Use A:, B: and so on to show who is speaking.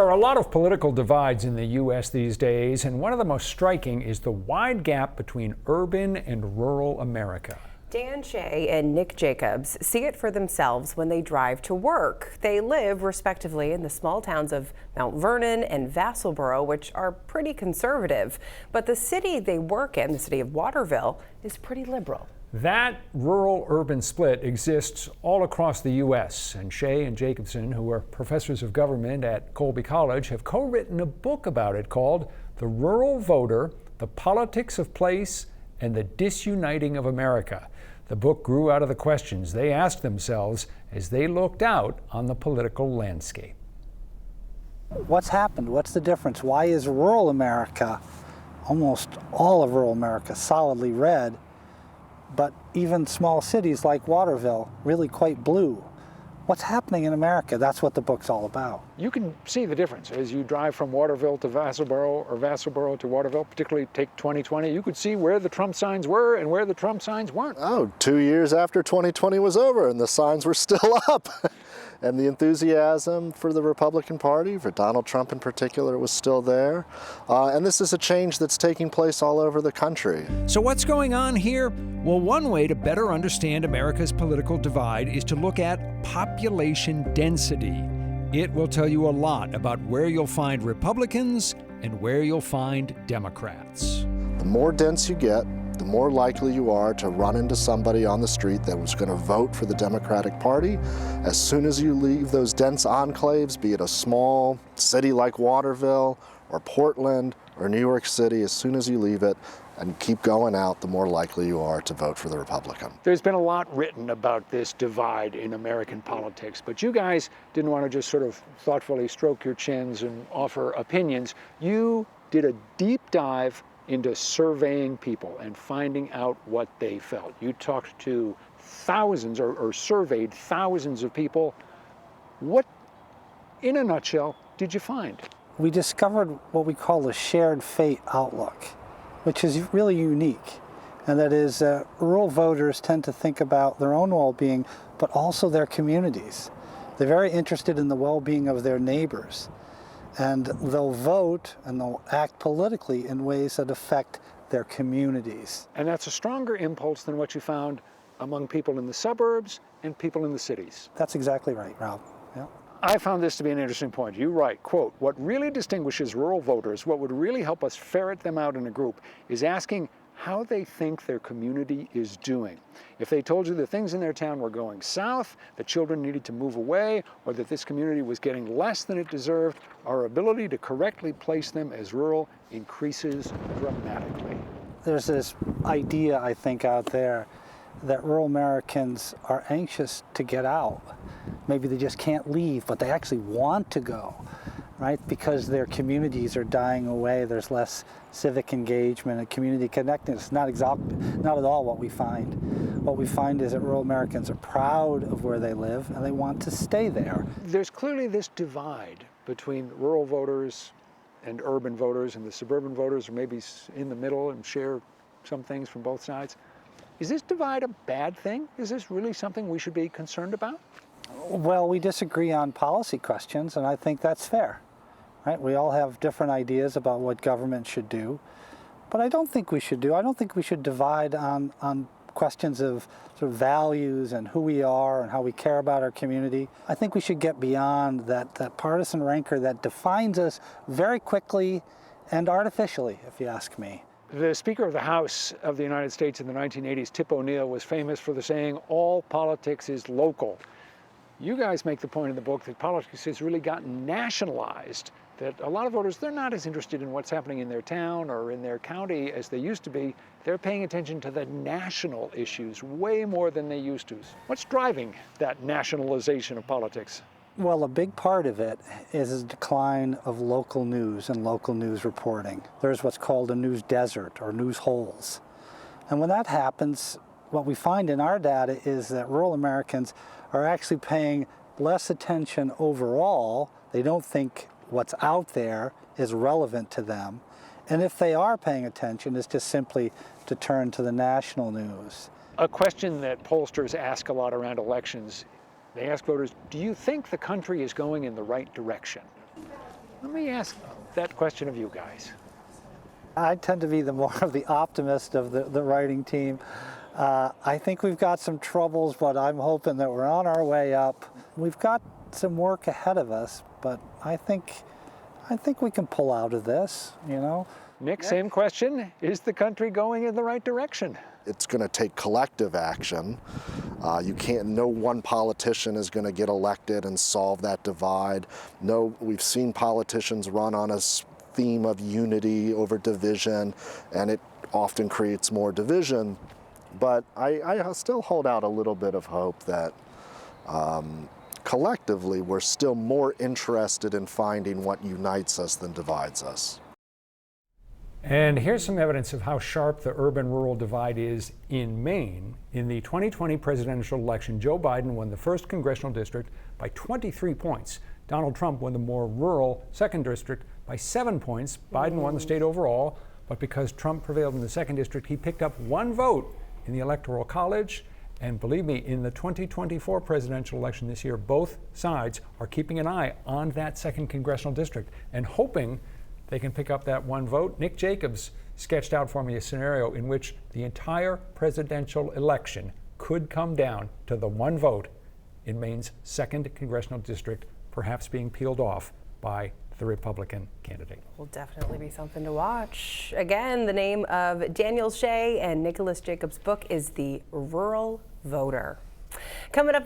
A: There are a lot of political divides in the U.S. these days, and one of the most striking is the wide gap between urban and rural America.
B: Dan Shea and Nick Jacobs see it for themselves when they drive to work. They live, respectively, in the small towns of Mount Vernon and Vassalboro, which are pretty conservative. But the city they work in, the city of Waterville, is pretty liberal.
A: That rural-urban split exists all across the U.S., and Shea and Jacobson, who are professors of government at Colby College, have co-written a book about it called The Rural Voter, The Politics of Place, and the Disuniting of America. The book grew out of the questions they asked themselves as they looked out on the political landscape.
C: What's happened? What's the difference? Why is rural America, almost all of rural America, solidly red, but even small cities like Waterville really quite blue? What's happening in America? That's what the book's all about.
A: You can see the difference as you drive from Waterville to Vassalboro or Vassalboro to Waterville, particularly take 2020. You could see where the Trump signs were and where the Trump signs weren't.
D: Oh, 2 years after 2020 was over and the signs were still up. And the enthusiasm for the Republican Party, for Donald Trump in particular, was still there. And this is a change that's taking place all over the country.
A: So what's going on here? Well, one way to better understand America's political divide is to look at population density. It will tell you a lot about where you'll find Republicans and where you'll find Democrats.
D: The more dense you get, the more likely you are to run into somebody on the street that was going to vote for the Democratic Party. As soon as you leave those dense enclaves, be it a small city like Waterville or Portland or New York City, as soon as you leave it and keep going out, the more likely you are to vote for the Republican.
A: There's been a lot written about this divide in American politics, but you guys didn't want to just sort of thoughtfully stroke your chins and offer opinions. You did a deep dive into surveying people and finding out what they felt. You talked to thousands or surveyed thousands of people. What, in a nutshell, did you find?
C: We discovered what we call the shared fate outlook, which is really unique. And that is rural voters tend to think about their own well-being, but also their communities. They're very interested in the well-being of their neighbors. And they'll vote and they'll act politically in ways that affect their communities.
A: And that's a stronger impulse than what you found among people in the suburbs and people in the cities.
C: That's exactly right, Rob. Yeah.
A: I found this to be an interesting point. You write, quote, "What really distinguishes rural voters, what would really help us ferret them out in a group, is asking how they think their community is doing. If they told you that things in their town were going south, that children needed to move away, or that this community was getting less than it deserved, our ability to correctly place them as rural increases dramatically."
C: There's this idea, I think, out there that rural Americans are anxious to get out. Maybe they just can't leave, but they actually want to go, right? Because their communities are dying away. There's less civic engagement and community connectedness. Not at all what we find. What we find is that rural Americans are proud of where they live and they want to stay there.
A: There's clearly this divide between rural voters and urban voters, and the suburban voters are maybe in the middle and share some things from both sides. Is this divide a bad thing? Is this really something we should be concerned about?
C: Well, we disagree on policy questions, and I think that's fair. Right? We all have different ideas about what government should do, but I don't think we should divide on questions of sort of values and who we are and how we care about our community. I think we should get beyond that partisan rancor that defines us very quickly and artificially, if you ask me.
A: The Speaker of the House of the United States in the 1980s, Tip O'Neill, was famous for the saying, "All politics is local." You guys make the point in the book that politics has really gotten nationalized, that a lot of voters, they're not as interested in what's happening in their town or in their county as they used to be. They're paying attention to the national issues way more than they used to. What's driving that nationalization of politics?
C: Well, a big part of it is a decline of local news and local news reporting. There's what's called a news desert or news holes. And when that happens, what we find in our data is that rural Americans are actually paying less attention overall. They don't think what's out there is relevant to them. And if they are paying attention, it's just simply to turn to the national news.
A: A question that pollsters ask a lot around elections, they ask voters, do you think the country is going in the right direction? Let me ask that question of you guys.
C: I tend to be the more of the optimist of the writing team. I think we've got some troubles, but I'm hoping that we're on our way up. We've got some work ahead of us, but I think we can pull out of this, you know.
A: Nick, same question. Is the country going in the right direction?
D: It's going to take collective action. No one politician is going to get elected and solve that divide. No, we've seen politicians run on a theme of unity over division, and it often creates more division. But I still hold out a little bit of hope that collectively we're still more interested in finding what unites us than divides us.
A: And here's some evidence of how sharp the urban-rural divide is in Maine. In the 2020 presidential election, Joe Biden won the 1st congressional district by 23 points. Donald Trump won the more rural 2nd district by 7 points. Biden won the state overall, but because Trump prevailed in the 2nd district, he picked up 1 vote in the Electoral College. And believe me, in the 2024 presidential election this year, both sides are keeping an eye on that 2nd congressional district and hoping they can pick up that 1 vote. Nick Jacobs sketched out for me a scenario in which the entire presidential election could come down to the 1 vote in Maine's 2nd congressional district, perhaps being peeled off by the Republican candidate.
B: Will definitely be something to watch. Again, the name of Daniel Shea and Nicholas Jacobs' book is The Rural Voter. Coming up